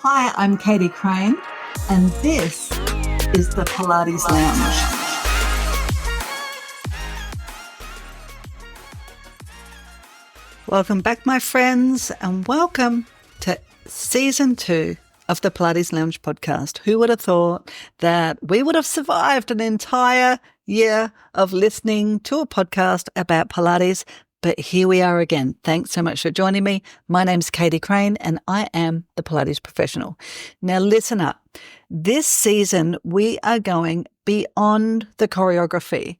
Hi, I'm Katie Crane, and this is the Pilates Lounge. Welcome back, my friends, and welcome to Season 2 of the Pilates Lounge Podcast. Who would have thought that we would have survived an entire year of listening to a podcast about Pilates? But here we are again. Thanks so much for joining me. My name's Katie Crane and I am the Pilates professional. Now listen up. This season, we are going beyond the choreography.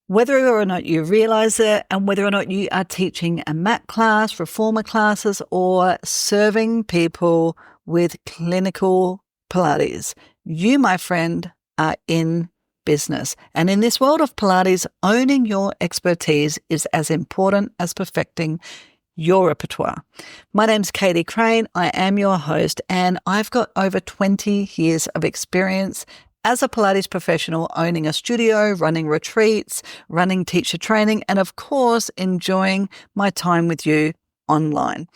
Whether or not you realize it and whether or not you are teaching a mat class, reformer classes, or serving people with clinical Pilates, you, my friend, are in business. And in this world of Pilates, owning your expertise is as important as perfecting your repertoire. My name's Katie Crane. I am your host, and I've got over 20 years of experience as a Pilates professional, owning a studio, running retreats, running teacher training, and of course, enjoying my time with you online.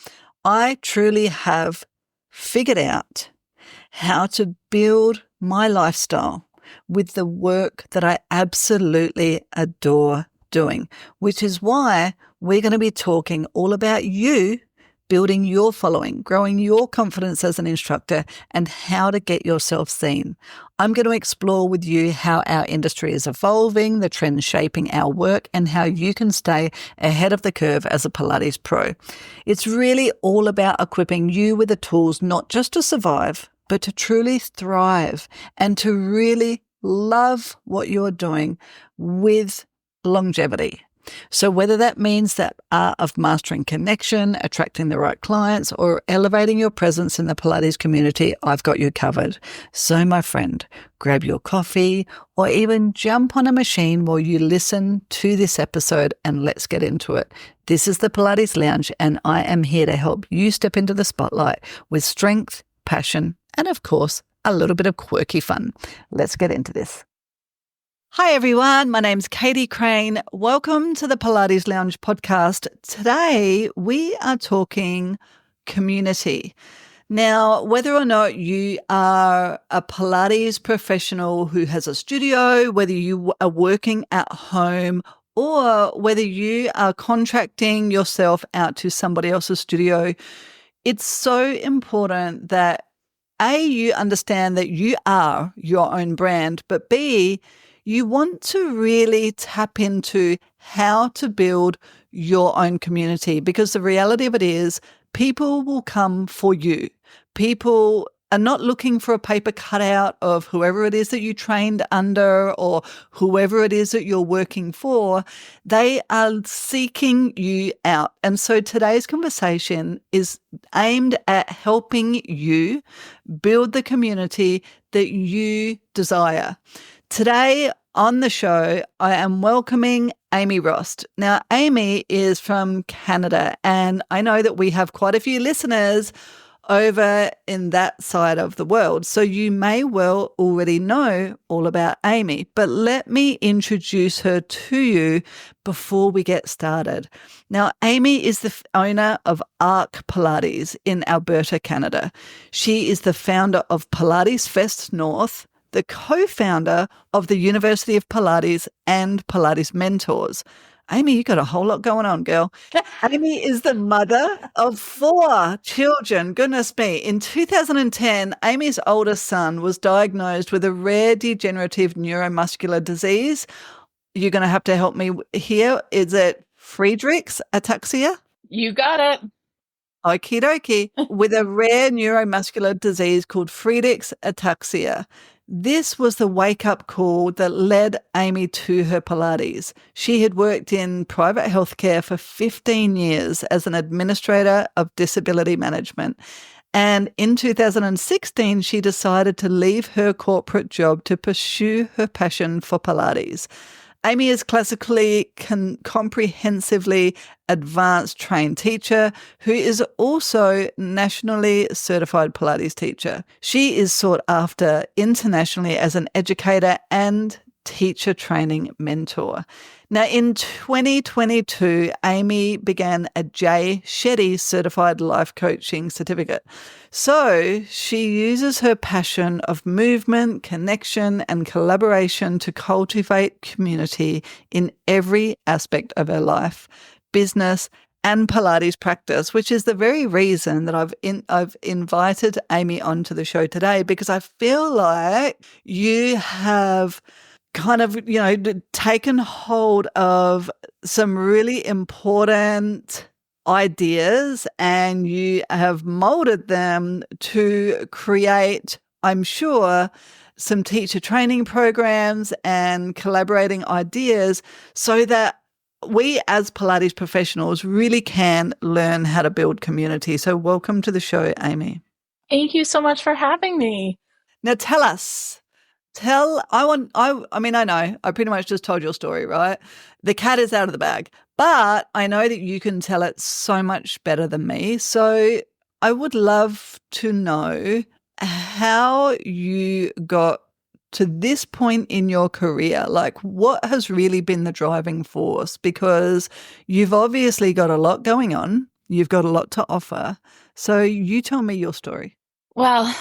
I truly have figured out how to build my lifestyle with the work that I absolutely adore doing, which is why we're going to be talking all about you building your following, growing your confidence as an instructor, and how to get yourself seen. I'm going to explore with you how our industry is evolving, the trends shaping our work, and how you can stay ahead of the curve as a Pilates pro. It's really all about equipping you with the tools, not just to survive, but to truly thrive and to really love what you're doing with longevity. So whether that means that art of mastering connection, attracting the right clients, or elevating your presence in the Pilates community, I've got you covered. So my friend, grab your coffee or even jump on a machine while you listen to this episode and let's get into it. This is the Pilates Lounge and I am here to help you step into the spotlight with strength, passion, and of course, a little bit of quirky fun. Let's get into this. Hi, everyone. My name's Katie Crane. Welcome to the Pilates Lounge podcast. Today, we are talking community. Now, whether or not you are a Pilates professional who has a studio, whether you are working at home, or whether you are contracting yourself out to somebody else's studio, it's so important that A, you understand that you are your own brand, but B, you want to really tap into how to build your own community, because the reality of it is people will come for you. People are not looking for a paper cutout of whoever it is that you trained under or whoever it is that you're working for. They are seeking you out. And so today's conversation is aimed at helping you build the community that you desire. Today on the show, I am welcoming Amy Rost. Now, Amy is from Canada, and I know that we have quite a few listeners over in that side of the world. So you may well already know all about Amy, but let me introduce her to you before we get started. Now, Amy is the owner of Arc Pilates in Alberta, Canada. She is the founder of Pilates Fest North, the co-founder of the University of Pilates and Pilates Mentors. Amy, you got a whole lot going on, girl. Amy is the mother of 4 children. Goodness me. In 2010, Amy's oldest son was diagnosed with a rare degenerative neuromuscular disease. You're going to have to help me here. Is it Friedreich's ataxia? You got it. Okie dokie. With a rare neuromuscular disease called Friedreich's ataxia. This was the wake-up call that led Amy to her Pilates. She had worked in private healthcare for 15 years as an administrator of disability management. And in 2016, she decided to leave her corporate job to pursue her passion for Pilates. Amy is classically comprehensively advanced trained teacher who is also nationally certified Pilates teacher. She is sought after internationally as an educator and teacher training mentor. Now, in 2022, Amy began a Jay Shetty certified life coaching certificate. So she uses her passion of movement, connection, and collaboration to cultivate community in every aspect of her life, business, and Pilates practice, which is the very reason that I've invited Amy onto the show today, because I feel like you have kind of, taken hold of some really important ideas and you have molded them to create, I'm sure, some teacher training programs and collaborating ideas so that we as Pilates professionals really can learn how to build community. So welcome to the show, Amy. Thank you so much for having me. Now tell us, I know I pretty much just told your story, right? The cat is out of the bag, but I know that you can tell it so much better than me. So I would love to know how you got to this point in your career. Like, what has really been the driving force? Because you've obviously got a lot going on. You've got a lot to offer. So you tell me your story. Well,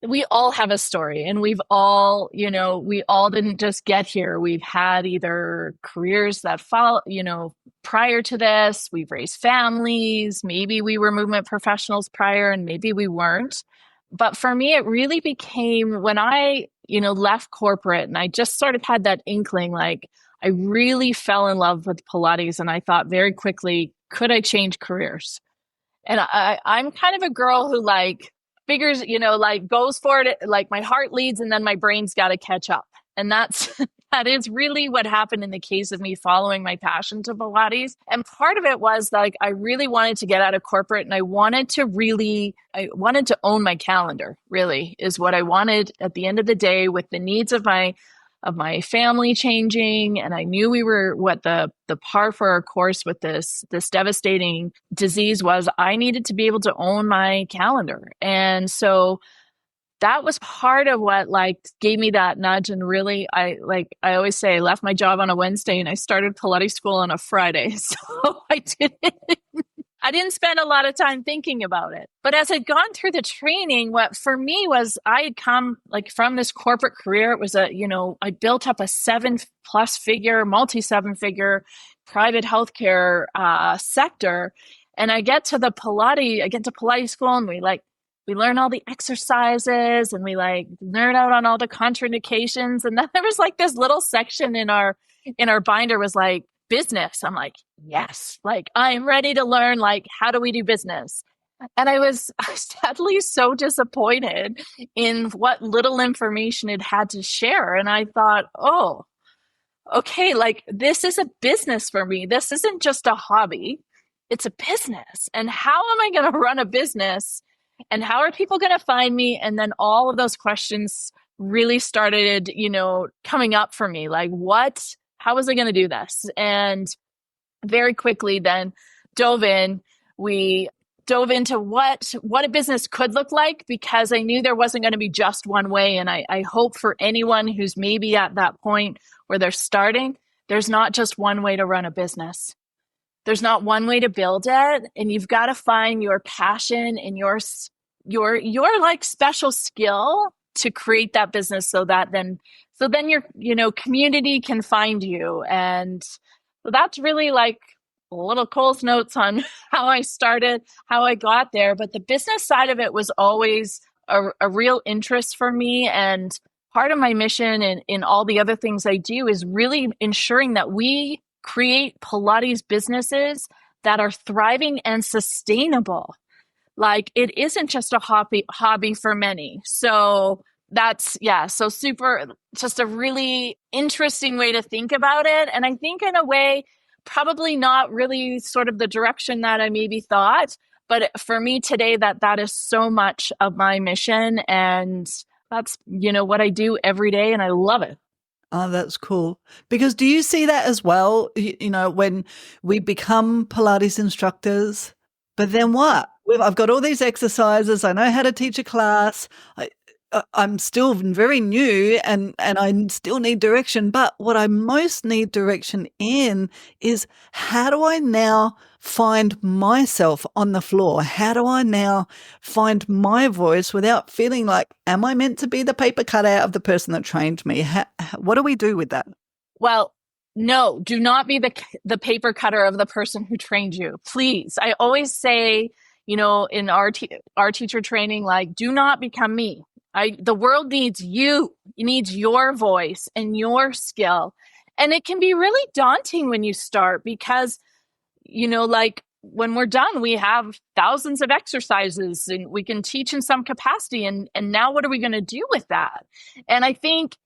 we all have a story, and we all didn't just get here. We've had either careers that follow, prior to this, we've raised families. Maybe we were movement professionals prior and maybe we weren't. But for me, it really became when I, left corporate and I just sort of had that inkling, like I really fell in love with Pilates, and I thought very quickly, could I change careers? And I'm kind of a girl who figures, goes for it. Like my heart leads and then my brain's got to catch up. And that is really what happened in the case of me following my passion to Pilates. And part of it was I really wanted to get out of corporate, and I wanted to own my calendar, really, is what I wanted at the end of the day, with the needs of my family changing. And I knew we were what the par for our course with this devastating disease was. I needed to be able to own my calendar. And so that was part of what gave me that nudge. And really, I always say, I left my job on a Wednesday and I started Pilates school on a Friday. So I didn't spend a lot of time thinking about it. But as I'd gone through the training, what for me was, I had come from this corporate career. It was I built up a multi-7-figure private healthcare sector. And I get to Pilates school, and we learn all the exercises, and we nerd out on all the contraindications. And then there was this little section in our binder was business. I'm like, yes, I'm ready to learn, how do we do business? And I was sadly so disappointed in what little information it had to share. And I thought, oh, okay, this is a business for me. This isn't just a hobby. It's a business. And how am I going to run a business? And how are people going to find me? And then all of those questions really started, coming up for me. How was I going to do this? And very quickly then we dove into what a business could look like, because I knew there wasn't going to be just one way. And I hope for anyone who's maybe at that point where they're starting, there's not just one way to run a business. There's not one way to build it. And you've got to find your passion and your special skill to create that business, so then your community can find you. And so that's really a little Cole's notes on how I started, how I got there. But the business side of it was always a real interest for me. And part of my mission and in all the other things I do is really ensuring that we create Pilates businesses that are thriving and sustainable. It isn't just a hobby for many. So that's, so super, just a really interesting way to think about it. And I think in a way, probably not really sort of the direction that I maybe thought, but for me today, that is so much of my mission. And that's, what I do every day, and I love it. Oh, that's cool. Because do you see that as well, when we become Pilates instructors, but then what? I've got all these exercises. I know how to teach a class. I'm still very new and I still need direction. But what I most need direction in is, how do I now find myself on the floor? How do I now find my voice without feeling like, am I meant to be the paper cutout of the person that trained me? What do we do with that? Well, no, do not be the paper cutter of the person who trained you. Please. I always say, in our teacher training, like, do not become me. The world needs you. It needs your voice and your skill. And it can be really daunting when you start because, like when we're done, we have thousands of exercises and we can teach in some capacity. And now what are we going to do with that? And I think,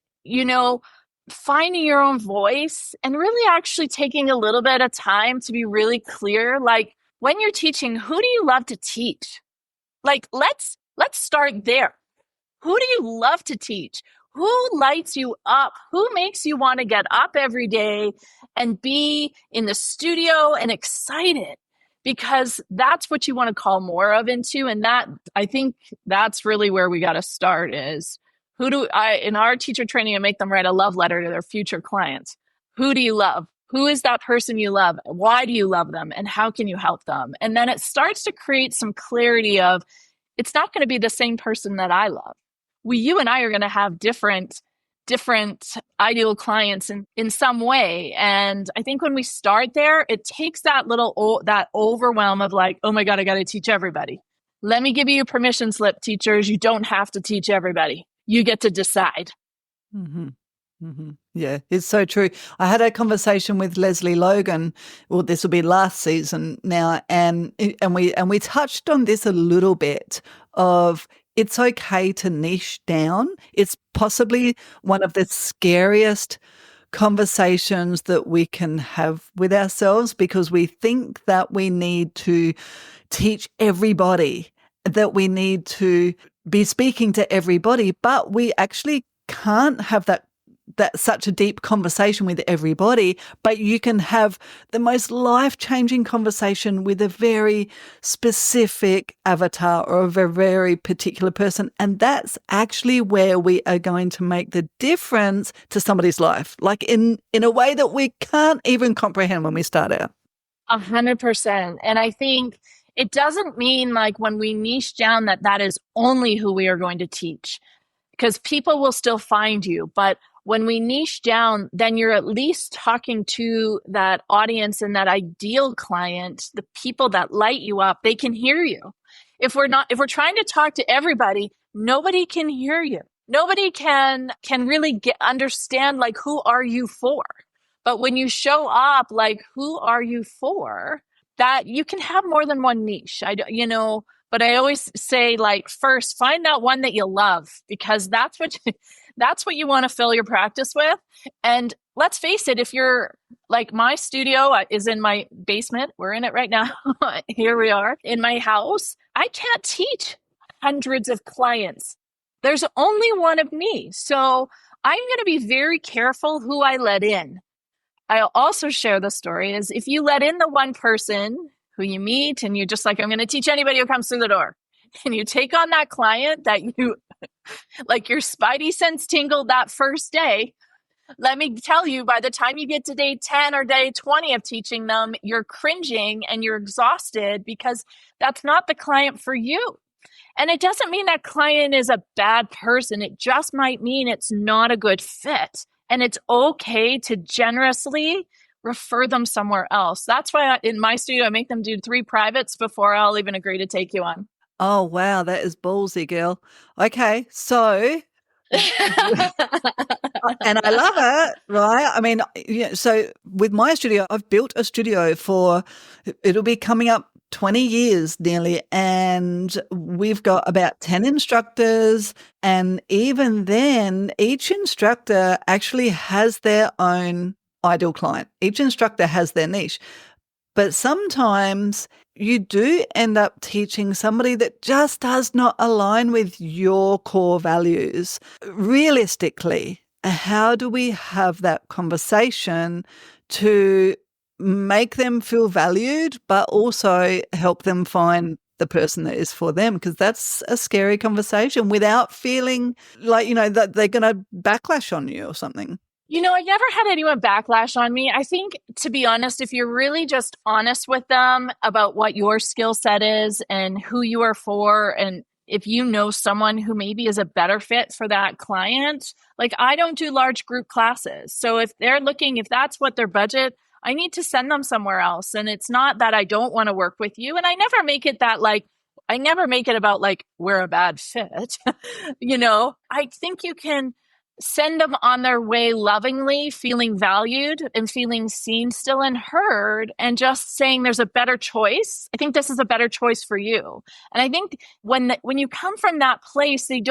finding your own voice and really actually taking a little bit of time to be really clear, like when you're teaching, who do you love to teach? Like, let's start there. Who do you love to teach? Who lights you up? Who makes you want to get up every day and be in the studio and excited? Because that's what you want to call more of into. And that, I think that's really where we got to start is, in our teacher training, I make them write a love letter to their future clients. Who do you love? Who is that person you love? Why do you love them? And how can you help them? And then it starts to create some clarity of, it's not going to be the same person that I love. You and I are going to have different ideal clients in some way. And I think when we start there, it takes that that overwhelm of like, oh my God, I got to teach everybody. Let me give you a permission slip, teachers. You don't have to teach everybody. You get to decide. Mm-hmm. Mm-hmm. Yeah, it's so true. I had a conversation with Leslie Logan. Well, this will be last season now, and we touched on this a little bit. Of it's okay to niche down. It's possibly one of the scariest conversations that we can have with ourselves because we think that we need to teach everybody, that we need to be speaking to everybody, but we actually can't have that such a deep conversation with everybody, but you can have the most life-changing conversation with a very specific avatar or a very particular person. And that's actually where we are going to make the difference to somebody's life, like in a way that we can't even comprehend when we start out. 100%. And I think it doesn't mean like when we niche down that is only who we are going to teach, because people will still find you. But when we niche down, then you're at least talking to that audience and that ideal client, the people that light you up, they can hear you. If we're trying to talk to everybody, nobody can hear you. Nobody can really understand like, who are you for? But when you show up, like, who are you for? That you can have more than one niche. But I always say, like, first find that one that you love, because that's what you want to fill your practice with. And let's face it, if you're like, my studio is in my basement. We're in it right now. Here we are in my house. I can't teach hundreds of clients. There's only one of me. So I'm going to be very careful who I let in. I'll also share the story is, if you let in the one person who you meet and you're just like, I'm going to teach anybody who comes through the door, and you take on that client that you like, your spidey sense tingled that first day, let me tell you, by the time you get to day 10 or day 20 of teaching them, you're cringing and you're exhausted because that's not the client for you. And it doesn't mean that client is a bad person. It just might mean it's not a good fit. And it's okay to generously refer them somewhere else. That's why in my studio, I make them do 3 privates before I'll even agree to take you on. Oh, wow. That is ballsy, girl. Okay. So, and I love it, right? I mean, so with my studio, I've built a studio it'll be coming up 20 years nearly, and we've got about 10 instructors, and even then, each instructor actually has their own ideal client. Each instructor has their niche. But sometimes you do end up teaching somebody that just does not align with your core values. Realistically, how do we have that conversation to make them feel valued, but also help them find the person that is for them, because that's a scary conversation without feeling like, that they're going to backlash on you or something. I never had anyone backlash on me. I think, to be honest, if you're really just honest with them about what your skill set is and who you are for, and if you know someone who maybe is a better fit for that client, like I don't do large group classes. So if that's what their budget, I need to send them somewhere else. And it's not that I don't want to work with you. And I never make it about like, we're a bad fit. I think you can send them on their way lovingly, feeling valued and feeling seen still and heard, and just saying there's a better choice. I think this is a better choice for you. And I think when you come from that place, they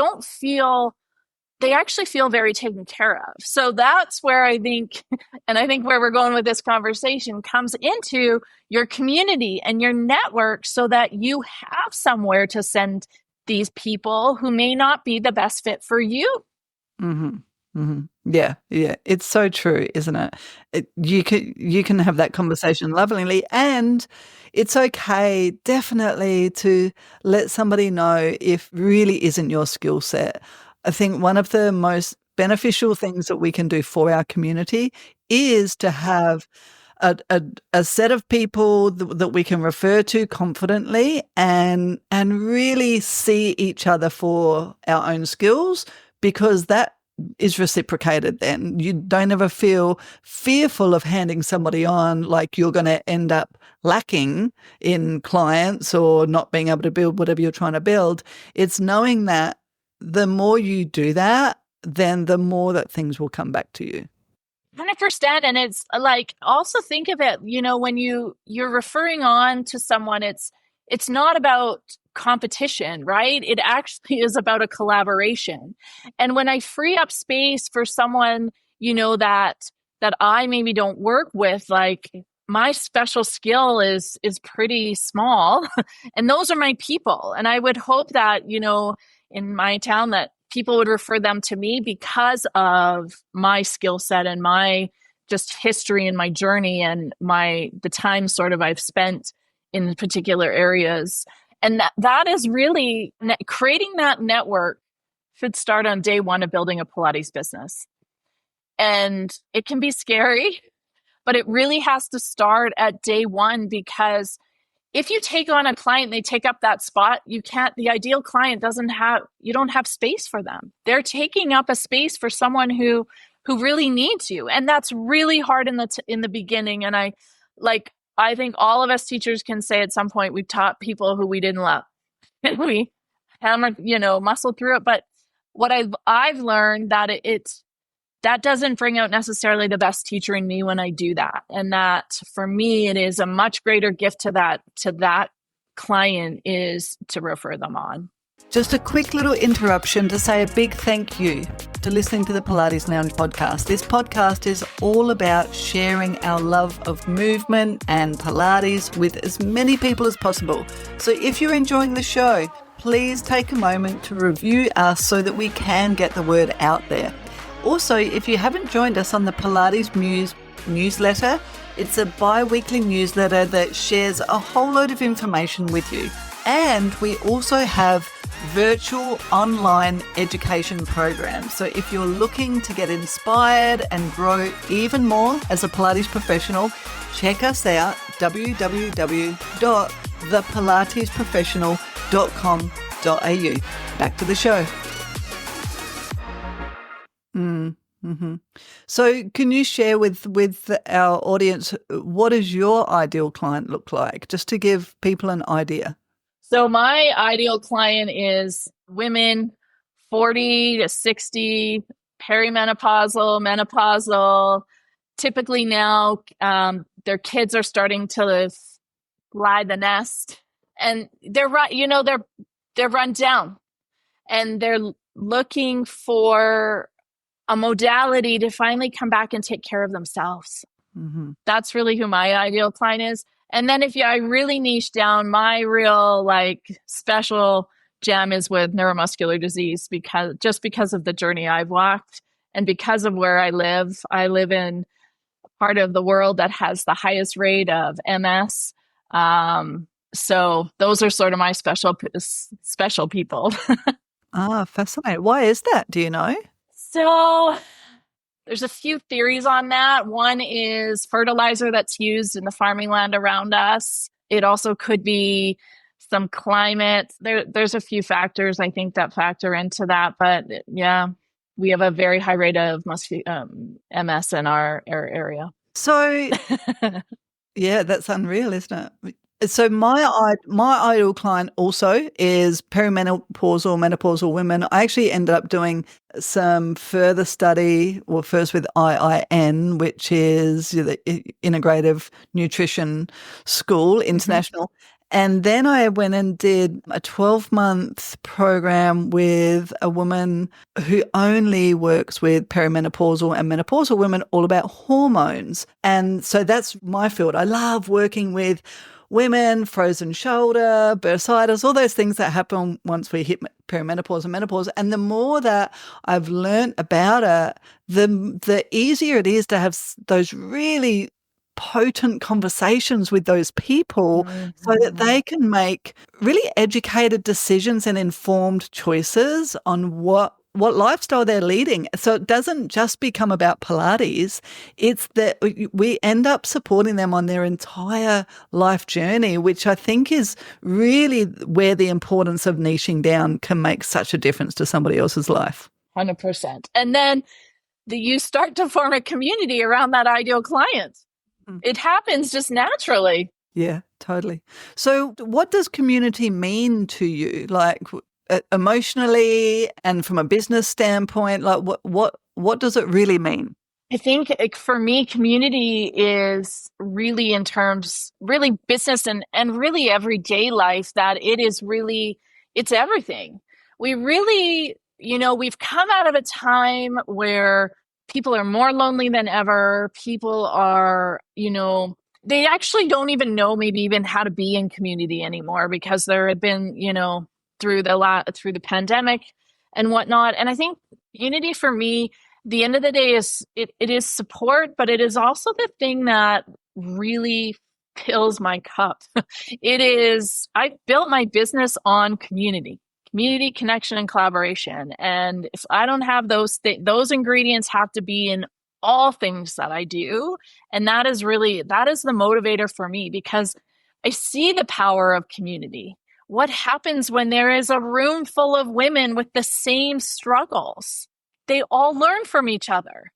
actually feel very taken care of. So that's where I think where we're going with this conversation comes into your community and your network, so that you have somewhere to send these people who may not be the best fit for you. Mm-hmm. Mm-hmm. Yeah. It's so true, isn't it? You can have that conversation lovingly, and it's okay, definitely, to let somebody know if really isn't your skill set. I think one of the most beneficial things that we can do for our community is to have a set of people that we can refer to confidently and really see each other for our own skills, because that is reciprocated. Then you don't ever feel fearful of handing somebody on like you're going to end up lacking in clients or not being able to build whatever you're trying to build. It's knowing that the more you do that, then the more that things will come back to you. 100%. And it's like, also think of it, when you're referring on to someone, it's not about competition, right? It actually is about a collaboration. And when I free up space for someone, that I maybe don't work with, like my special skill is pretty small and those are my people. And I would hope that, in my town, that people would refer them to me because of my skill set and my just history and my journey and the time sort of I've spent in particular areas. And that is really creating that network should start on day one of building a Pilates business. And it can be scary, but it really has to start at day one, because if you take on a client and they take up that spot, the ideal client you don't have space for them. They're taking up a space for someone who really needs you. And that's really hard in the beginning. And I think all of us teachers can say at some point we've taught people who we didn't love. And we hammered, muscled through it. But what I've learned that doesn't bring out necessarily the best teacher in me when I do that. And that for me, it is a much greater gift to that client is to refer them on. Just a quick little interruption to say a big thank you to listening to the Pilates Lounge podcast. This podcast is all about sharing our love of movement and Pilates with as many people as possible. So if you're enjoying the show, please take a moment to review us so that we can get the word out there. Also, if you haven't joined us on the Pilates Muse newsletter, it's a bi-weekly newsletter that shares a whole load of information with you. And we also have virtual online education programs. So if you're looking to get inspired and grow even more as a Pilates professional, check us out, www.thepilatesprofessional.com.au. Back to the show. Mm-hmm. So can you share with our audience, what does your ideal client look like, just to give people an idea? So my ideal client is women 40 to 60, perimenopausal, menopausal. Typically now their kids are starting to fly the nest, and they're run down, and they're looking for a modality to finally come back and take care of themselves. Mm-hmm. That's really who my ideal client is. And then if I really niche down, my real special gem is with neuromuscular disease, because of the journey I've walked and because of where I live. I live in a part of the world that has the highest rate of MS. So those are sort of my special people. Ah, fascinating. Why is that? Do you know? So there's a few theories on that. One is fertilizer that's used in the farming land around us. It also could be some climate. There's a few factors I think that factor into that. But yeah, we have a very high rate of MS in our area. So, yeah, that's unreal, isn't it? So my ideal client also is perimenopausal, menopausal women. I actually ended up doing some further study, well, first with IIN, which is the Integrative Nutrition School International. And then I went and did a 12-month program with a woman who only works with perimenopausal and menopausal women, all about hormones. And so that's my field. I love working with women, frozen shoulder, bursitis, all those things that happen once we hit perimenopause and menopause. And the more that I've learned about it, the easier it is to have those really potent conversations with those people so that they can make really educated decisions and informed choices on what lifestyle they're leading. So it doesn't just become about Pilates. It's that we end up supporting them on their entire life journey, which I think is really where the importance of niching down can make such a difference to somebody else's life. 100%. And then you start to form a community around that ideal client. It happens just naturally. Yeah, totally. So what does community mean to you? Like emotionally and from a business standpoint, like what does it really mean? I think for me, community is really in terms, really business and really everyday life, that it's everything. We really, we've come out of a time where people are more lonely than ever. People are, they actually don't even know maybe even how to be in community anymore because there had been, through the pandemic and whatnot. And I think unity for me, the end of the day is it is support, but it is also the thing that really fills my cup. I built my business on community, connection, and collaboration. And if I don't have those ingredients have to be in all things that I do. And that is the motivator for me, because I see the power of community. What happens when there is a room full of women with the same struggles? They all learn from each other.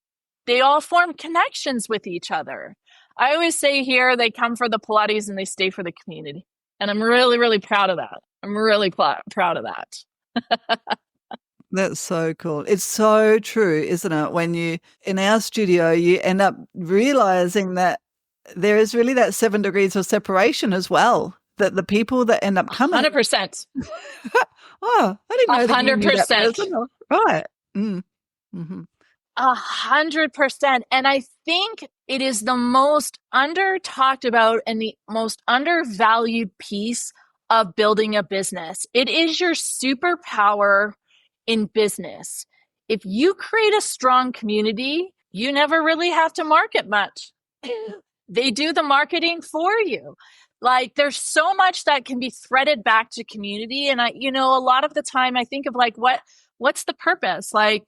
They all form connections with each other. I always say here, they come for the Pilates and they stay for the community. And I'm really, really proud of that. I'm really proud of that. That's so cool. It's so true, isn't it? When in our studio, you end up realizing that there is really that 7 degrees of separation as well. That the people that end up coming. 100%. Oh, I didn't know that 100%. you knew that person. Right. Mm-hmm. 100%. And I think it is the most under talked about and the most undervalued piece of building a business. It is your superpower in business. If you create a strong community, you never really have to market much. They do the marketing for you. Like, there's so much that can be threaded back to community. And a lot of the time I think of like, what's the purpose? Like,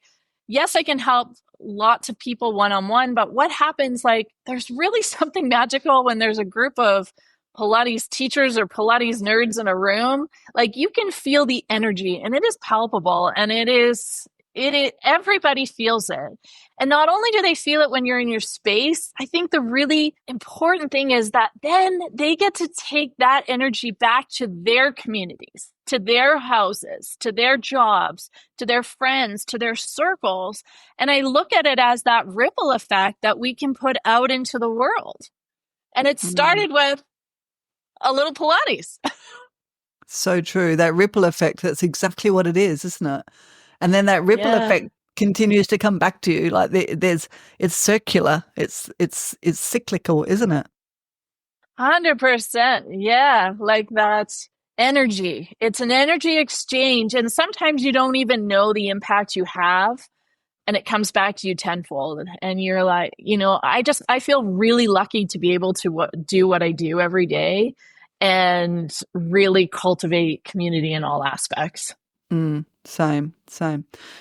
yes, I can help lots of people one-on-one, but what happens? Like, there's really something magical when there's a group of Pilates teachers or Pilates nerds in a room. Like, you can feel the energy and it is palpable, and everybody feels it. And not only do they feel it when you're in your space, I think the really important thing is that then they get to take that energy back to their communities, to their houses, to their jobs, to their friends, to their circles. And I look at it as that ripple effect that we can put out into the world. And it started with a little Pilates. So true. That ripple effect, that's exactly what it is, isn't it? And then that ripple effect continues to come back to you. Like it's circular. It's cyclical, isn't it? 100%. Yeah. Like that energy. It's an energy exchange. And sometimes you don't even know the impact you have. And it comes back to you tenfold. And you're like, I feel really lucky to be able to do what I do every day. and really cultivate community in all aspects. Same.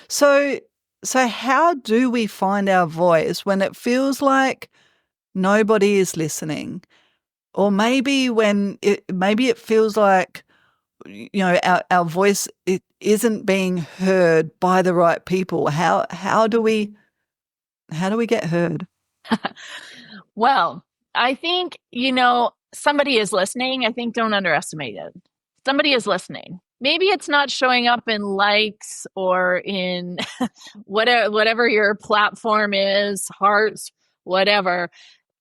So how do we find our voice when it feels like nobody is listening? Or maybe maybe it feels like, our voice, it isn't being heard by the right people. How do we get heard? Well, I think, somebody is listening. I think don't underestimate it. Somebody is listening. Maybe it's not showing up in likes or in whatever your platform is, hearts, whatever.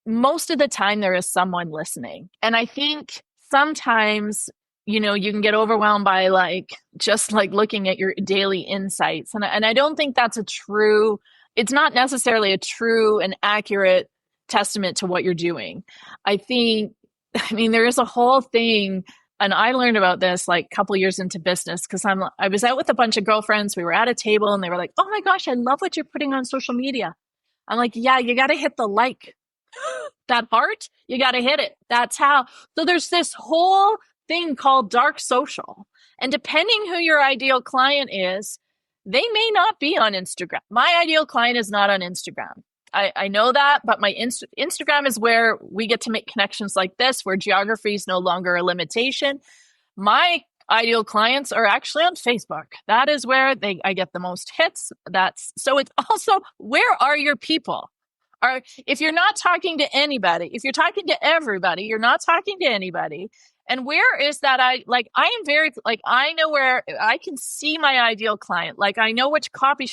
Most of the time there is someone listening. And I think sometimes, you can get overwhelmed by just looking at your daily insights. And I don't think that's it's not necessarily a true and accurate testament to what you're doing. There is a whole thing, and I learned about this a couple years into business because I was out with a bunch of girlfriends. We were at a table and they were like, "Oh my gosh, I love what you're putting on social media." I'm like, "Yeah, you got to hit the like." That heart, you got to hit it. That's how. So there's this whole thing called dark social. And depending who your ideal client is, they may not be on Instagram. My ideal client is not on Instagram. I know that, but my Instagram is where we get to make connections like this, where geography is no longer a limitation. My ideal clients are actually on Facebook. That is where I get the most hits. So it's also, where are your people? If you're not talking to anybody, if you're talking to everybody, you're not talking to anybody. And where is that? I am very, I know where I can see my ideal client. I know which coffee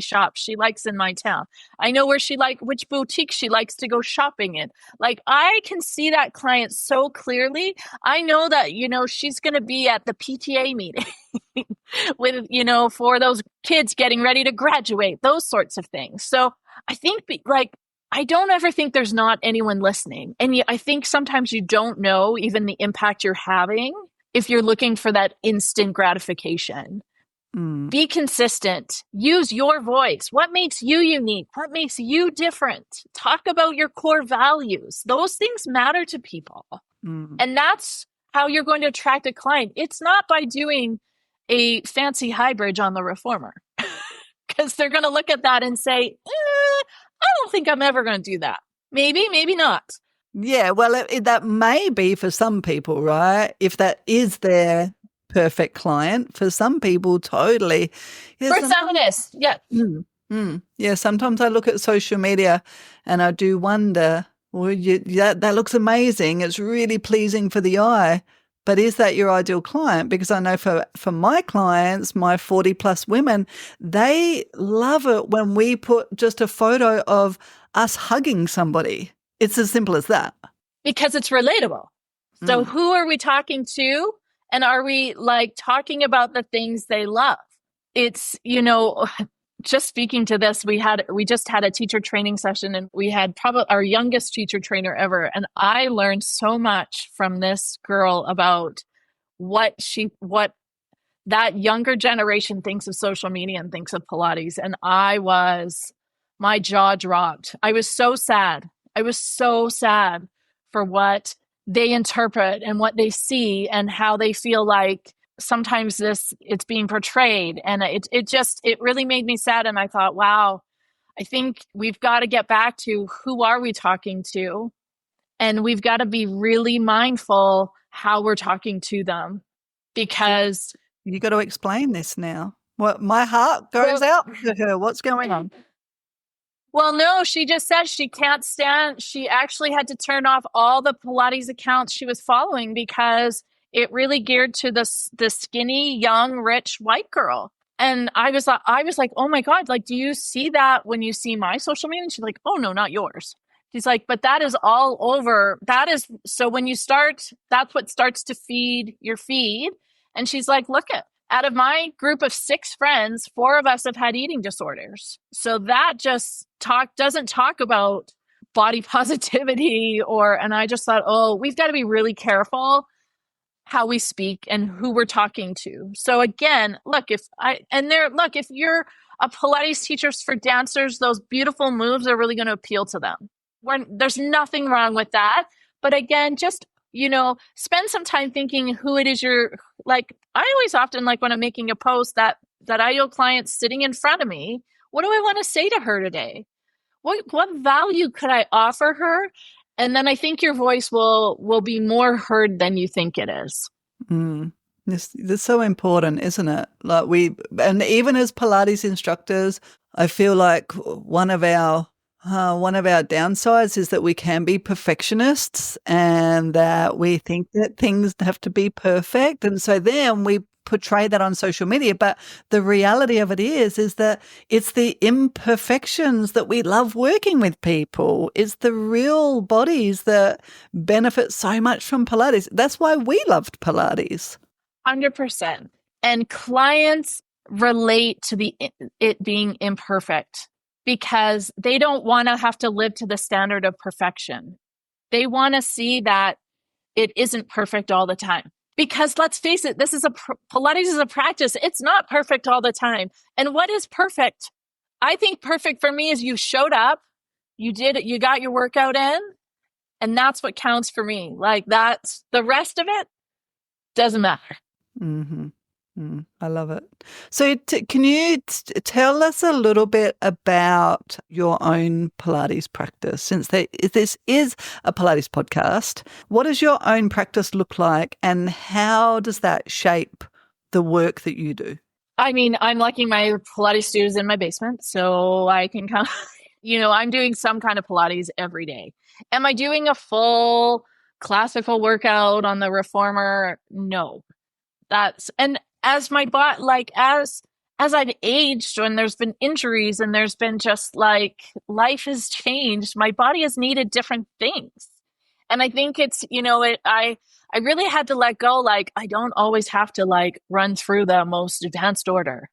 shop she likes in my town. I know which boutique she likes to go shopping in. I can see that client so clearly. I know that, she's going to be at the PTA meeting with, for those kids getting ready to graduate, those sorts of things. So I think I don't ever think there's not anyone listening. And I think sometimes you don't know even the impact you're having if you're looking for that instant gratification. Be consistent. Use your voice. What makes you unique? What makes you different? Talk about your core values. Those things matter to people. And that's how you're going to attract a client. It's not by doing a fancy high bridge on the reformer. Because they're going to look at that and say, I don't think I'm ever going to do that. Maybe, maybe not. Yeah, well, that may be for some people, right? If that is their perfect client. For some people, totally. Yeah, for some it is, yeah. Yeah, sometimes I look at social media and I do wonder, well, that looks amazing. It's really pleasing for the eye. But is that your ideal client? Because I know for my clients, my 40-plus women, they love it when we put just a photo of us hugging somebody. It's as simple as that. Because it's relatable. So who are we talking to? And are we talking about the things they love? It's, just speaking to this, we just had a teacher training session and we had probably our youngest teacher trainer ever. And I learned so much from this girl about what that younger generation thinks of social media and thinks of Pilates. And my jaw dropped. I was so sad. For what they interpret and what they see and how they feel like sometimes it's being portrayed. And it really made me sad. And I thought, wow, I think we've got to get back to who are we talking to? And we've got to be really mindful how we're talking to them, because you got to explain this now. My heart goes out to her. What's going on? Well, no, she just said she can't stand. She actually had to turn off all the Pilates accounts she was following because it really geared to the skinny, young, rich white girl. And I was like, oh my God, do you see that when you see my social media? And she's like, oh no, not yours. She's like, but that is all over. So when you start, that's what starts to feed your feed. And she's like, look out of my group of 6 friends, 4 of us have had eating disorders. So that just doesn't talk about body positivity and I just thought, oh, we've got to be really careful how we speak and who we're talking to. So again, if you're a Pilates teacher for dancers, those beautiful moves are really going to appeal to them. There's nothing wrong with that. But again, just spend some time thinking who it is I always often like when I'm making a post that ideal client sitting in front of me, what do I want to say to her today? What value could I offer her? And then I think your voice will be more heard than you think it is. This is so important, isn't it? And even as Pilates instructors, I feel like one of our downsides is that we can be perfectionists and that we think that things have to be perfect. And so then we portray that on social media. But the reality of it is that it's the imperfections that we love working with people. It's the real bodies that benefit so much from Pilates. That's why we loved Pilates. 100%. And clients relate to it being imperfect because they don't want to have to live to the standard of perfection. They want to see that it isn't perfect all the time. Because let's face it, Pilates is a practice. It's not perfect all the time. And what is perfect? I think perfect for me is you showed up, you did it, you got your workout in, and that's what counts for me. Like that's the rest of it doesn't matter. Mm-hmm. I love it. So can you tell us a little bit about your own Pilates practice? Since this is a Pilates podcast, what does your own practice look like and how does that shape the work that you do? I mean, I'm lucky my Pilates studio is in my basement, so I can come, I'm doing some kind of Pilates every day. Am I doing a full classical workout on the reformer? No. And as my body, as I've aged and there's been injuries and there's been just life has changed, my body has needed different things. And I think it's, I really had to let go. I don't always have to run through the most advanced order.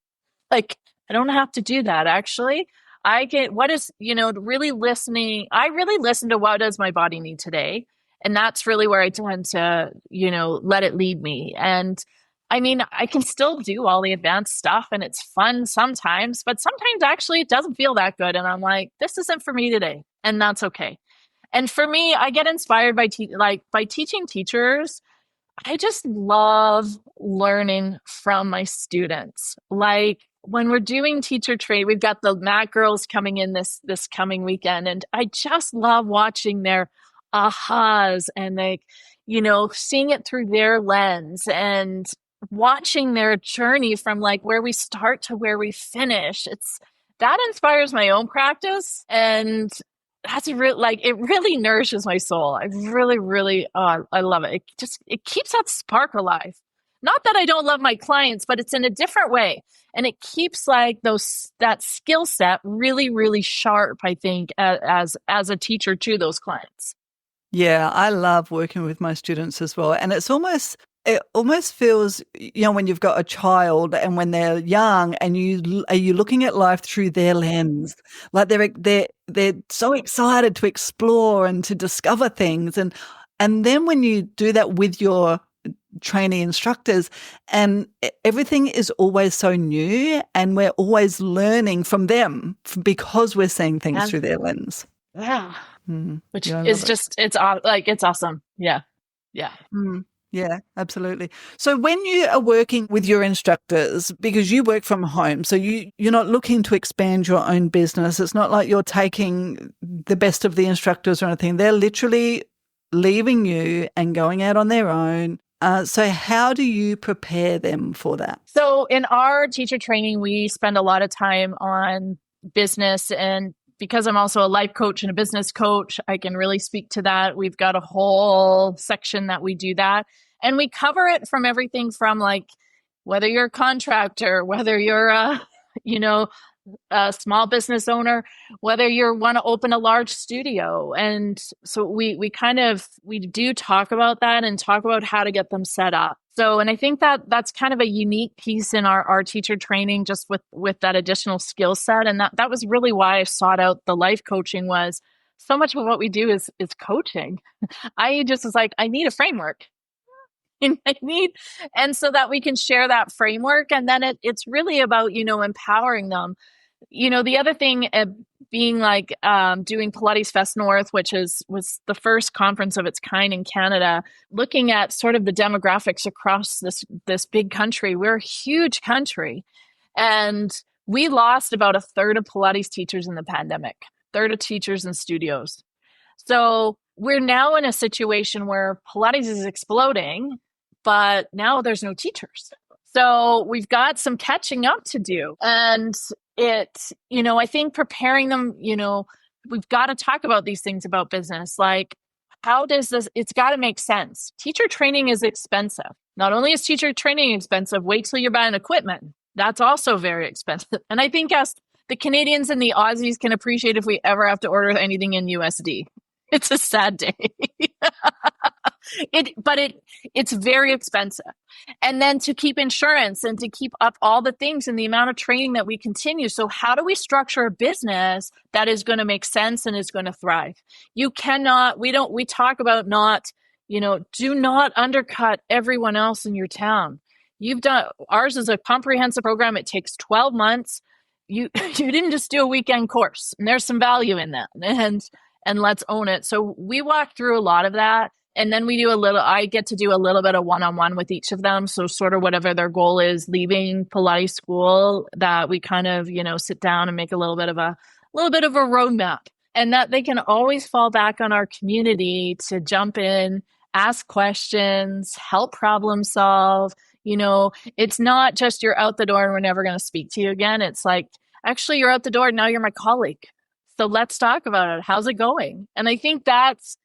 I don't have to do that. Actually, I get really listening. I really listen to what does my body need today. And that's really where I tend to, let it lead me. And I mean, I can still do all the advanced stuff and it's fun sometimes, but sometimes actually it doesn't feel that good. And I'm like, this isn't for me today. And that's okay. And for me, I get inspired by teaching teachers. I just love learning from my students. When we're doing teacher training, we've got the Mat girls coming in this coming weekend. And I just love watching their ahas and seeing it through their lens and watching their journey from where we start to where we finish. That inspires my own practice, and that's it really nourishes my soul. I really I love it. It keeps that spark alive. Not that I don't love my clients, but it's in a different way, and it keeps that skill set really sharp. I think as a teacher to those clients. Yeah, I love working with my students as well, and it almost feels, when you've got a child and when they're young and you're looking at life through their lens, they're so excited to explore and to discover things. And then when you do that with your trainee instructors and everything is always so new and we're always learning from them because we're seeing things through their lens. Yeah. Which is just, it's awesome. Yeah. Yeah. Yeah, absolutely. So when you are working with your instructors, because you work from home, so you're not looking to expand your own business. It's not like you're taking the best of the instructors or anything. They're literally leaving you and going out on their own. So how do you prepare them for that? So in our teacher training, we spend a lot of time on business, and because I'm also a life coach and a business coach, I can really speak to that. We've got a whole section that we do that. And we cover it from everything from whether you're a contractor, whether you're a small business owner, whether you want to open a large studio. And so we do talk about that and talk about how to get them set up. So, and I think that's kind of a unique piece in our teacher training, just with that additional skill set. And that was really why I sought out the life coaching. Was so much of what we do is coaching. I just was I need a framework. And so that we can share that framework. And then it's really about, empowering them. The other thing being like doing Pilates Fest North, which was the first conference of its kind in Canada, looking at sort of the demographics across this big country. We're a huge country, and we lost about a third of Pilates teachers in the pandemic, third of teachers in studios. So we're now in a situation where Pilates is exploding, but now there's no teachers. So we've got some catching up to do. And I think preparing them, we've got to talk about these things about business. Like, how does this, it's got to make sense. Teacher training is expensive. Not only is teacher training expensive, wait till you're buying equipment. That's also very expensive. And I think as the Canadians and the Aussies can appreciate if we ever have to order anything in USD. It's a sad day. It's very expensive. And then to keep insurance and to keep up all the things and the amount of training that we continue. So how do we structure a business that is going to make sense and is going to thrive? We talk about do not undercut everyone else in your town. Ours is a comprehensive program. It takes 12 months. You didn't just do a weekend course, and there's some value in that, and let's own it. So we walk through a lot of that. And then I get to do a little bit of one-on-one with each of them. So sort of whatever their goal is leaving Pilates school, that we kind of, sit down and make a little bit of a roadmap, and that they can always fall back on our community to jump in, ask questions, help problem solve. It's not just you're out the door and we're never going to speak to you again. It's like, actually, you're out the door. Now you're my colleague. So let's talk about it. How's it going? And I think that's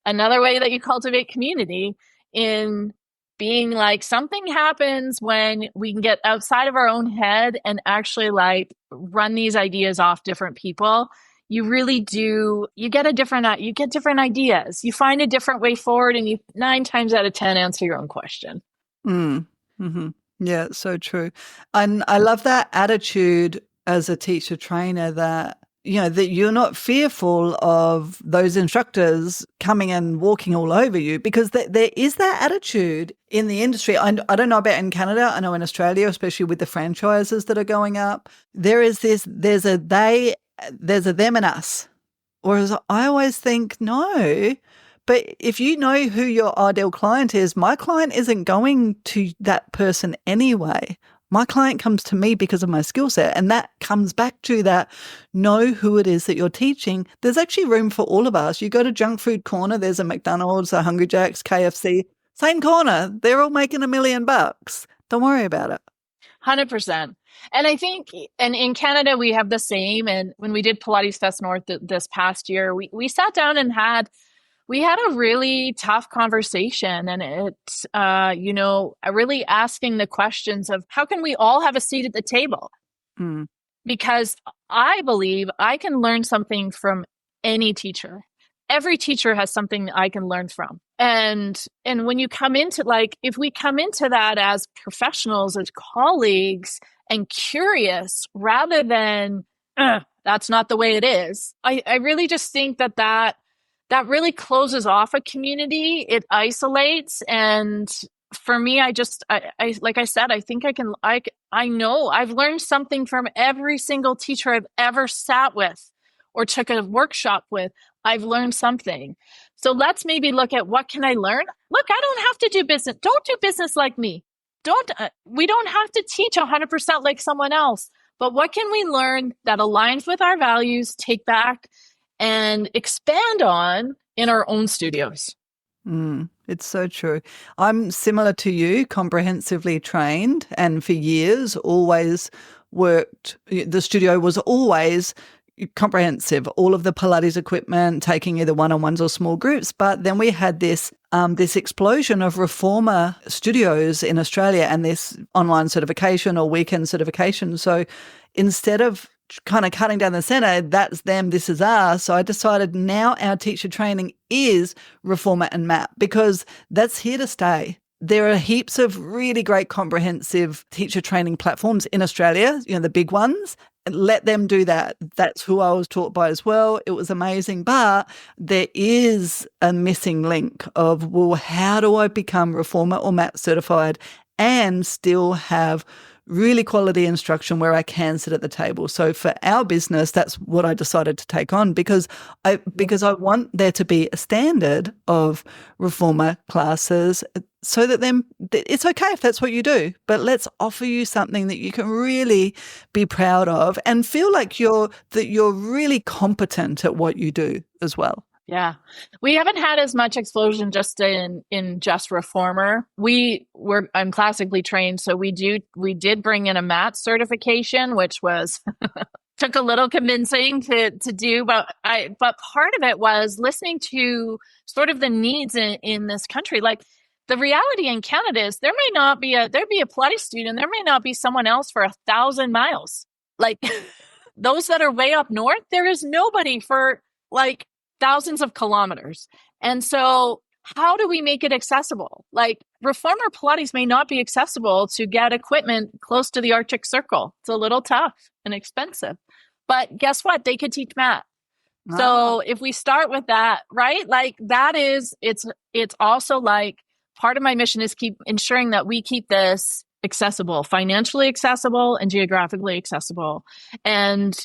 another way that you cultivate community, in being like, something happens when we can get outside of our own head and actually like run these ideas off different people. You really do. You get different ideas. You find a different way forward, and you 9 times out of 10 answer your own question. Mm-hmm. Yeah, so true. And I love that attitude as a teacher trainer, that that you're not fearful of those instructors coming and walking all over you, because there is that attitude in the industry. I don't know about in Canada. I know in Australia, especially with the franchises that are going up, there's a them and us. Whereas I always think, no, but if you know who your ideal client is, my client isn't going to that person anyway. My client comes to me because of my skill set, and that comes back to that, know who it is that you're teaching. There's actually room for all of us. You go to junk food corner, there's a McDonald's, a Hungry Jack's, KFC, same corner. They're all making $1 million. Don't worry about it. 100%. And I think, and in Canada, we have the same. And when we did Pilates Fest North this past year, we sat down and we had a really tough conversation, and it's, really asking the questions of how can we all have a seat at the table? Mm. Because I believe I can learn something from any teacher. Every teacher has something that I can learn from. And when you come into, like, if we come into that as professionals, as colleagues, and curious rather than, that's not the way it is, I really just think that really closes off a community. It isolates. And for me, I like I said, I think I know I've learned something from every single teacher I've ever sat with or took a workshop with. I've learned something. So let's maybe look at, what can I learn? Look, I don't have to do business. Don't do business like me. We don't have to teach 100% like someone else, but what can we learn that aligns with our values, take back and expand on in our own studios? It's so true. I'm similar to you, comprehensively trained, and for years always worked. The studio was always comprehensive, all of the Pilates equipment, taking either one-on-ones or small groups. But then we had this explosion of reformer studios in Australia, and this online certification or weekend certification. So instead of kind of cutting down the center, that's them, this is us. So I decided now our teacher training is reformer and MAP, because that's here to stay. There are heaps of really great comprehensive teacher training platforms in Australia, the big ones. Let them do that. That's who I was taught by as well. It was amazing. But there is a missing link of, well, how do I become reformer or MAP certified and still have really quality instruction where I can sit at the table. So for our business, that's what I decided to take on because I want there to be a standard of reformer classes so that then it's okay if that's what you do, but let's offer you something that you can really be proud of and feel like you're really competent at what you do as well. Yeah. We haven't had as much explosion just in just reformer. I'm classically trained, so we did bring in a mat certification, which was took a little convincing to do, but part of it was listening to sort of the needs in this country. Like the reality in Canada is there'd be a Pilates student, there may not be someone else for 1,000 miles. Like those that are way up north, there is nobody for like thousands of kilometers. And so how do we make it accessible? Like reformer Pilates may not be accessible to get equipment close to the Arctic Circle. It's a little tough and expensive. But guess what? They could teach mat. Oh. So if we start with that, right? Like that is, it's also like part of my mission is keep ensuring that we keep this accessible, financially accessible and geographically accessible. And,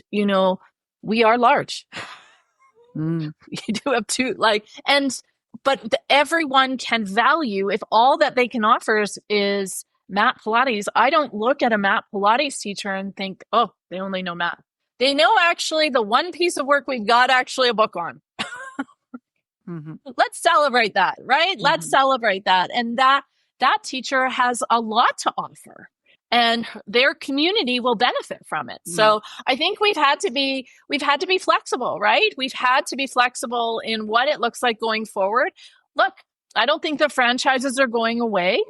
we are large. You do have but everyone can value if all that they can offer is mat Pilates. I don't look at a mat Pilates teacher and think, oh, they only know mat. They know actually the one piece of work we've got actually a book on. Let's celebrate that, right? Let's celebrate that. And that teacher has a lot to offer. And their community will benefit from it. So I think we've had to be flexible, right? We've had to be flexible in what it looks like going forward. Look, I don't think the franchises are going away,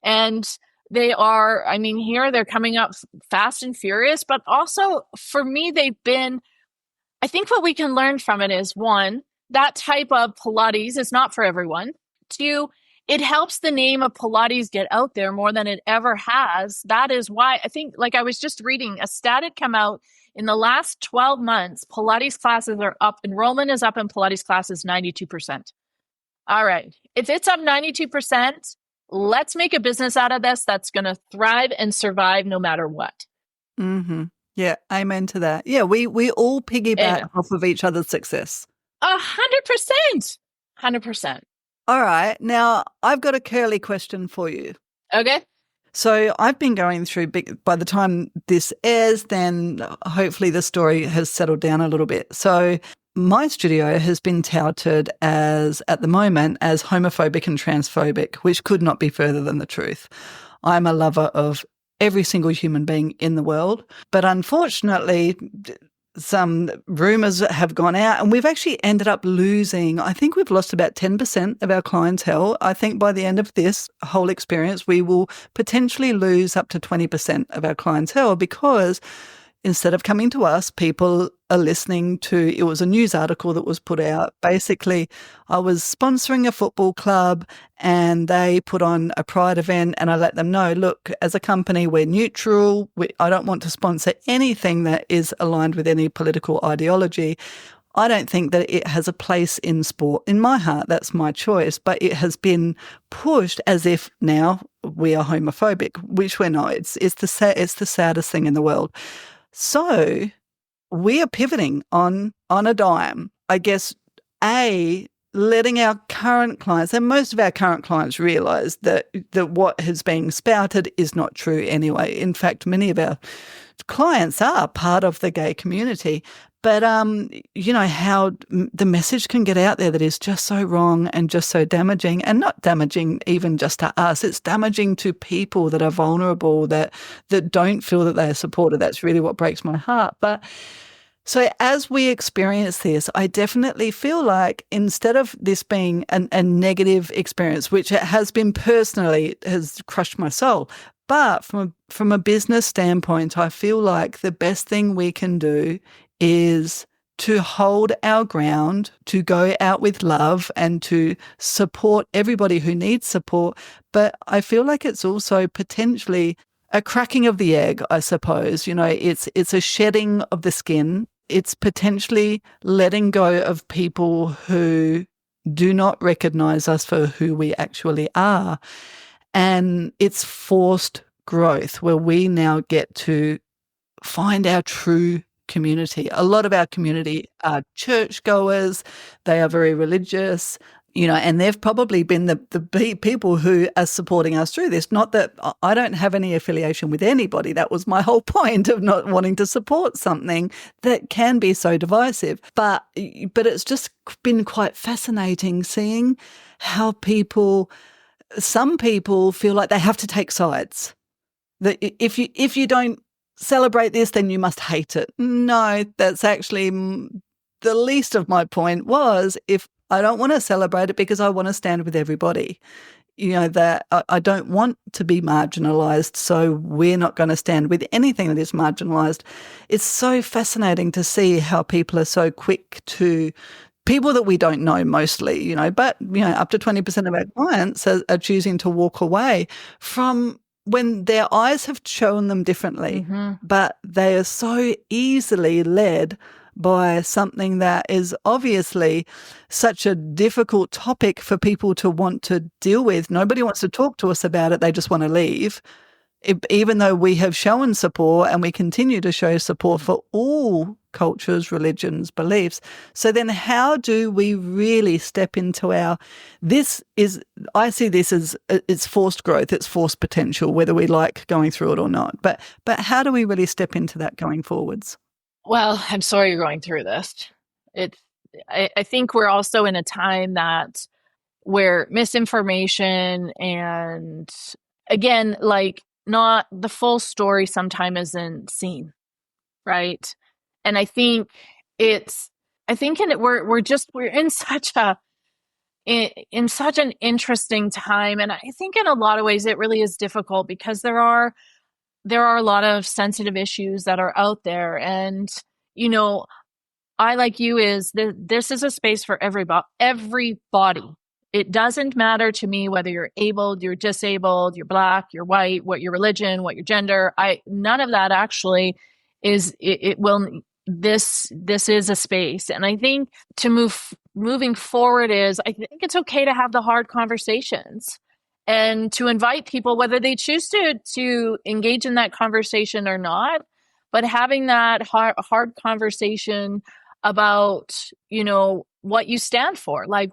and they are. I mean, here they're coming up fast and furious. But also, for me, they've been. I think what we can learn from it is one, that type of Pilates is not for everyone. Two, it helps the name of Pilates get out there more than it ever has. That is why I think, like I was just reading, a stat had come out in the last 12 months, Pilates classes are up. Enrollment is up in Pilates classes 92%. All right. If it's up 92%, let's make a business out of this that's going to thrive and survive no matter what. Yeah. Amen to that. Yeah. We all piggyback off of each other's success. 100%. 100%. All right. Now, I've got a curly question for you. Okay. So I've been going through, by the time this airs, then hopefully the story has settled down a little bit. So my studio has been touted as, at the moment, as homophobic and transphobic, which could not be further than the truth. I'm a lover of every single human being in the world. But unfortunately, some rumors have gone out and we've actually ended up losing, I think we've lost about 10% of our clientele. I think by the end of this whole experience, we will potentially lose up to 20% of our clientele because instead of coming to us, people are listening to, it was a news article that was put out. Basically, I was sponsoring a football club and they put on a pride event and I let them know, look, as a company, we're neutral. I don't want to sponsor anything that is aligned with any political ideology. I don't think that it has a place in sport. In my heart, that's my choice, but it has been pushed as if now we are homophobic, which we're not. It's the saddest thing in the world. So we are pivoting on a dime, I guess, letting our current clients, and most of our current clients realise that what has been spouted is not true anyway. In fact, many of our clients are part of the gay community. But, how the message can get out there that is just so wrong and just so damaging, and not damaging even just to us. It's damaging to people that are vulnerable, that don't feel that they are supported. That's really what breaks my heart. But so as we experience this, I definitely feel like instead of this being a negative experience, which it has been personally, has crushed my soul, but from a business standpoint, I feel like the best thing we can do is to hold our ground, to go out with love and to support everybody who needs support. But I feel like it's also potentially a cracking of the egg, I suppose. It's a shedding of the skin. It's potentially letting go of people who do not recognize us for who we actually are. And it's forced growth where we now get to find our true community. A lot of our community are churchgoers. They are very religious, and they've probably been the people who are supporting us through this. Not that I don't have any affiliation with anybody. That was my whole point of not wanting to support something that can be so divisive. But it's just been quite fascinating seeing how some people feel like they have to take sides. That if you don't celebrate this, then you must hate it. No, that's actually the least of my point. Was if I don't want to celebrate it because I want to stand with everybody, that I don't want to be marginalised, so we're not going to stand with anything that is marginalised. It's so fascinating to see how people are so quick to people that we don't know mostly, but up to 20% of our clients are choosing to walk away from when their eyes have shown them differently, but they are so easily led by something that is obviously such a difficult topic for people to want to deal with. Nobody wants to talk to us about it. They just want to leave. Even though we have shown support and we continue to show support for all cultures, religions, beliefs. So then how do we really step into I see this as it's forced growth, it's forced potential, whether we like going through it or not. But how do we really step into that going forwards? Well, I'm sorry you're going through this. I think we're also in a time where misinformation and, again, like, not the full story sometimes isn't seen, right? And I think we're in such an interesting time, and I think in a lot of ways it really is difficult because there are a lot of sensitive issues that are out there, and I, like you, this is a space for everybody. It doesn't matter to me whether you're abled, you're disabled, you're Black, you're white, what your religion, what your gender. None of that actually is. This is a space, and I think moving forward I think it's okay to have the hard conversations and to invite people, whether they choose to engage in that conversation or not, but having that hard conversation about what you stand for, like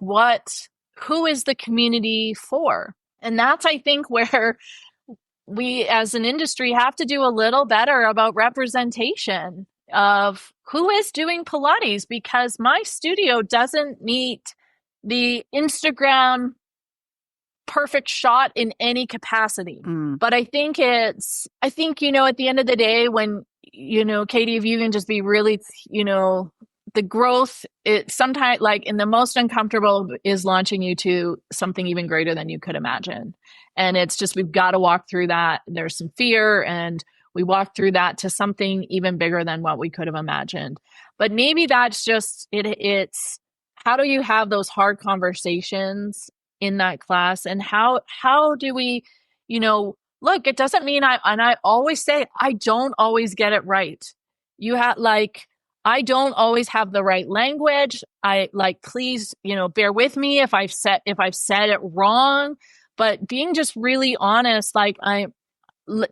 who is the community for? And that's, I think, where we as an industry have to do a little better about representation of who is doing Pilates, because my studio doesn't meet the Instagram perfect shot in any capacity. But I think at the end of the day, when, Katie, if you can just be really, the growth, it sometimes, like, in the most uncomfortable is launching you to something even greater than you could imagine. And it's just, we've got to walk through that. There's some fear, and we walk through that to something even bigger than what we could have imagined. But maybe that's just it's how do you have those hard conversations in that class, and how do we, look, it doesn't mean I always say I don't always get it right. I don't always have the right language. Please, bear with me if I've said it wrong, but being just really honest,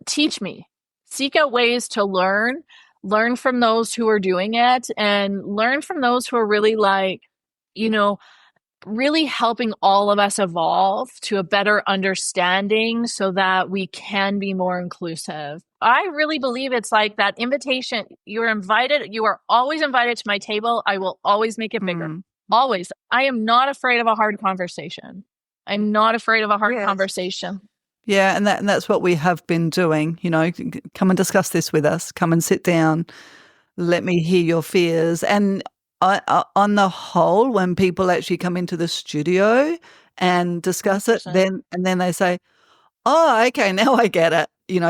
teach me, seek out ways to learn from those who are doing it, and learn from those who are really really helping all of us evolve to a better understanding so that we can be more inclusive. I really believe it's like that invitation. You're invited. You are always invited to my table. I will always make it bigger. Always. I am not afraid of a hard conversation. I'm not afraid of a hard conversation. Yeah, and that's what we have been doing. Come and discuss this with us. Come and sit down. Let me hear your fears. And on the whole, when people actually come into the studio and discuss it, 100%. then they say, "Oh, okay, now I get it."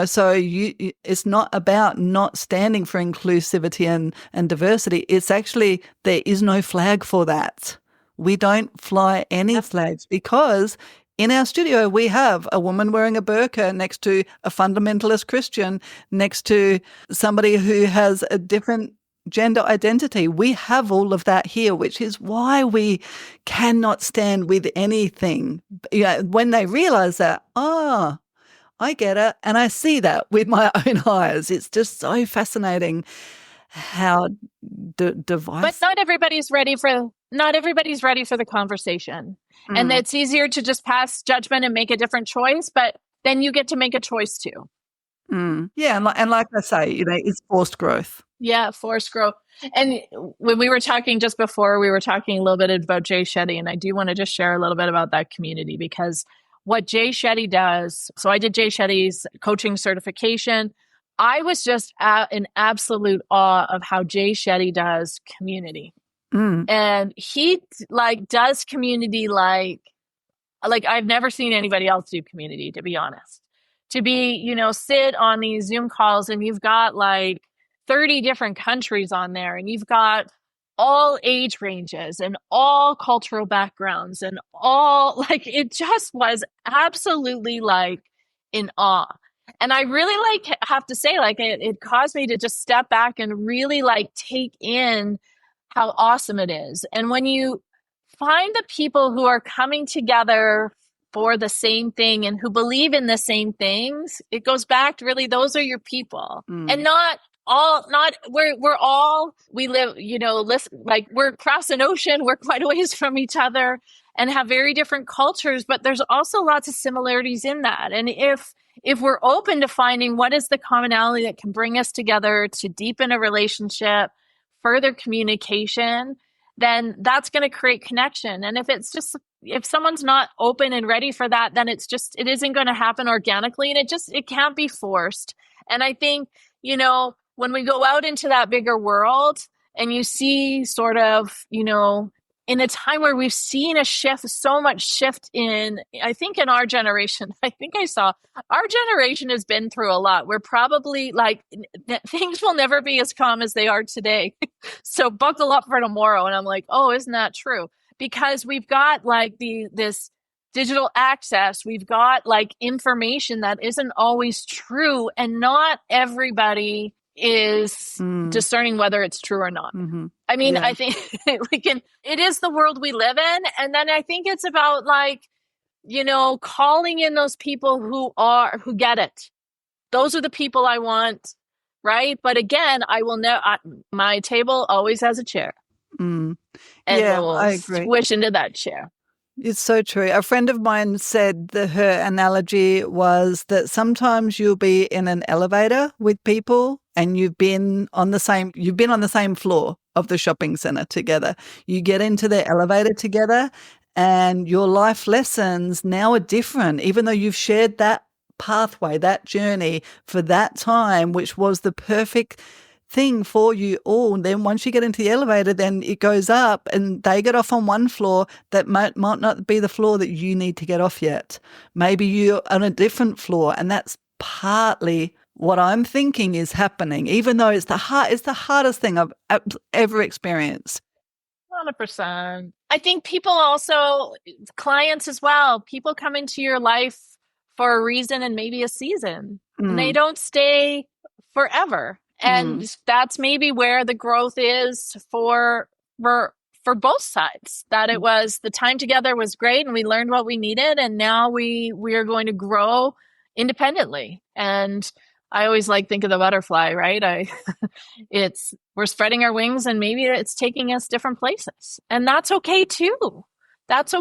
So it's not about not standing for inclusivity and diversity. It's actually, there is no flag for that. We don't fly any flags, because in our studio we have a woman wearing a burqa next to a fundamentalist Christian, next to somebody who has a different gender identity. We have all of that here, which is why we cannot stand with anything. When they realize that, I get it. And I see that with my own eyes. It's just so fascinating how divisive. But not everybody's ready for the conversation. And it's easier to just pass judgment and make a different choice, but then you get to make a choice too. Yeah, and like I say, it's forced growth. Yeah, forced growth. And when we were talking just before, we were talking a little bit about Jay Shetty, and I do want to just share a little bit about that community, because what Jay Shetty does, so I did Jay Shetty's coaching certification. I was just in absolute awe of how Jay Shetty does community. And he does community like I've never seen anybody else do community, to be honest. To be, sit on these Zoom calls and you've got 30 different countries on there, and you've got all age ranges and all cultural backgrounds and all it just was absolutely in awe. And I really have to say it caused me to just step back and really take in how awesome it is. And when you find the people who are coming together for the same thing and who believe in the same things, it goes back to really, those are your people. And we live, we're across an ocean, we're quite a ways from each other and have very different cultures, but there's also lots of similarities in that. And if we're open to finding what is the commonality that can bring us together to deepen a relationship, further communication, then that's going to create connection. And if someone's not open and ready for that, then it isn't going to happen organically, and it can't be forced. And I think, when we go out into that bigger world and you see sort of, in a time where we've seen so much shift in our generation, our generation has been through a lot. We're probably things will never be as calm as they are today. So buckle up for tomorrow. And I'm like, oh, isn't that true? Because we've got this digital access, we've got information that isn't always true, and not everybody is discerning whether it's true or not. I mean, yeah. I think it is the world we live in. And then I think it's about calling in those people who get it. Those are the people I want. Right. But again, I will my table always has a chair. And we'll I agree. Squish into that chair. It's so true. A friend of mine said that her analogy was that sometimes you'll be in an elevator with people and you've been on the same floor of the shopping center together. You get into the elevator together and your life lessons now are different, even though you've shared that pathway, that journey for that time, which was the perfect thing for you all. And then once you get into the elevator, then it goes up and they get off on one floor that might not be the floor that you need to get off yet. Maybe you're on a different floor, and that's partly what I'm thinking is happening, even though it's the hardest thing I've ever experienced. 100%. I think people also, clients as well, people come into your life for a reason and maybe a season, and they don't stay forever. And that's maybe where the growth is for both sides, that it was the time together was great and we learned what we needed, and now we are going to grow independently. And I always think of the butterfly, right? We're spreading our wings and maybe it's taking us different places, and that's okay too. But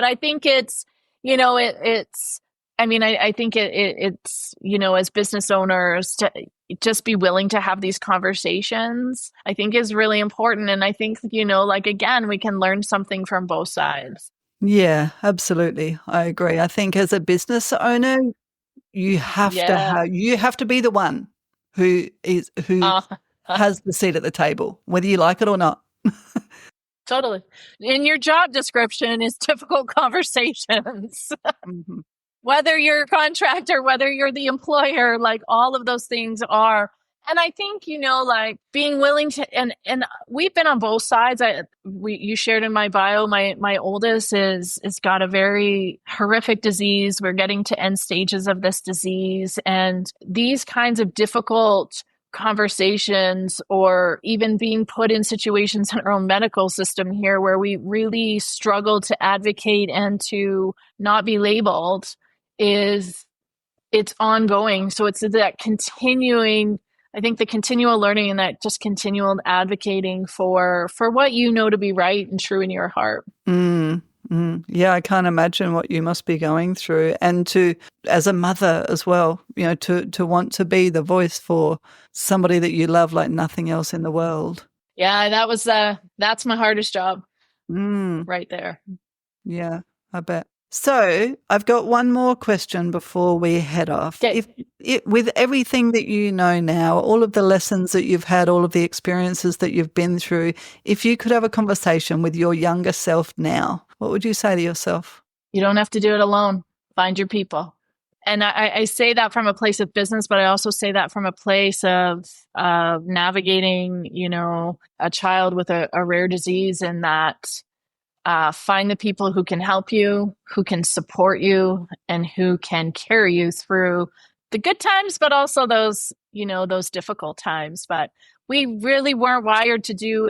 I think it's, I think it's, as business owners to just be willing to have these conversations, I think is really important. And I think, again, we can learn something from both sides. Yeah, absolutely. I agree. I think as a business owner, you have to be the one who has the seat at the table, whether you like it or not. Totally. And your job description is difficult conversations. Whether you're a contractor, whether you're the employer, all of those things are. And I think, being willing to, and we've been on both sides. You shared in my bio, my oldest is got a very horrific disease. We're getting to end stages of this disease, and these kinds of difficult conversations, or even being put in situations in our own medical system here where we really struggle to advocate and to not be labeled, is it's ongoing. So it's that continuing, I think the continual learning and that just continual advocating for what you know to be right and true in your heart. Yeah, I can't imagine what you must be going through, and to, as a mother as well, to want to be the voice for somebody that you love like nothing else in the world. Yeah, that's my hardest job right there. Yeah, I bet. So I've got one more question before we head off. Okay. With everything that you know now, all of the lessons that you've had, all of the experiences that you've been through, if you could have a conversation with your younger self now, what would you say to yourself? You don't have to do it alone. Find your people. And I say that from a place of business, but I also say that from a place of navigating, a child with a rare disease, and that find the people who can help you, who can support you, and who can carry you through the good times, but also those difficult times. But we really weren't wired to do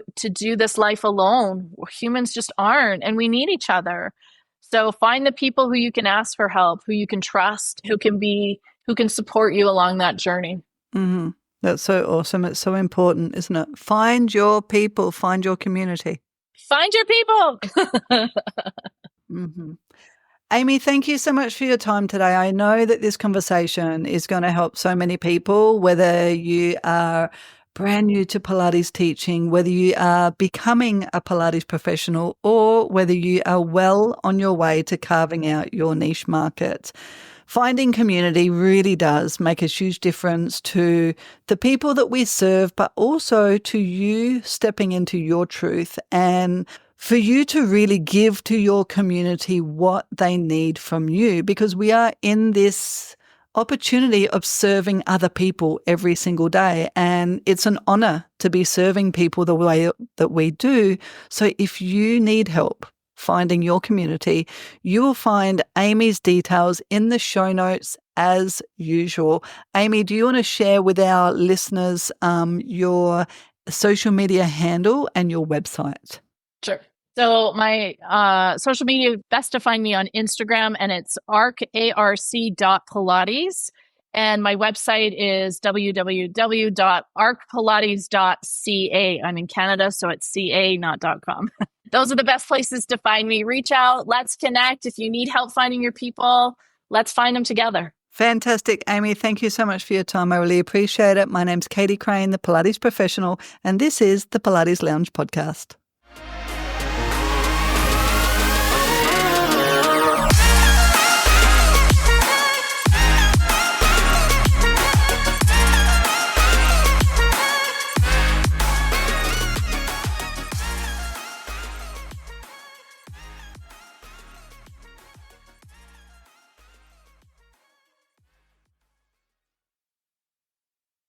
this life alone. Humans just aren't, and we need each other. So find the people who you can ask for help, who you can trust, who can support you along that journey. Mm-hmm. That's so awesome. It's so important, isn't it? Find your people, find your community. Find your people. Mm-hmm. Amy, thank you so much for your time today. I know that this conversation is going to help so many people, whether you are brand new to Pilates teaching, whether you are becoming a Pilates professional, or whether you are well on your way to carving out your niche market. Finding community really does make a huge difference to the people that we serve, but also to you stepping into your truth and for you to really give to your community what they need from you, because we are in this opportunity of serving other people every single day. And it's an honor to be serving people the way that we do. So if you need help finding your community, you will find Amy's details in the show notes as usual. Amy, do you want to share with our listeners your social media handle and your website? Sure. So my social media, best to find me on Instagram, and it's arc.pilates. And my website is www.arcpilates.ca. I'm in Canada, so it's ca, not .com. Those are the best places to find me. Reach out. Let's connect. If you need help finding your people, let's find them together. Fantastic, Amy. Thank you so much for your time. I really appreciate it. My name's Katie Crane, the Pilates professional, and this is the Pilates Lounge Podcast.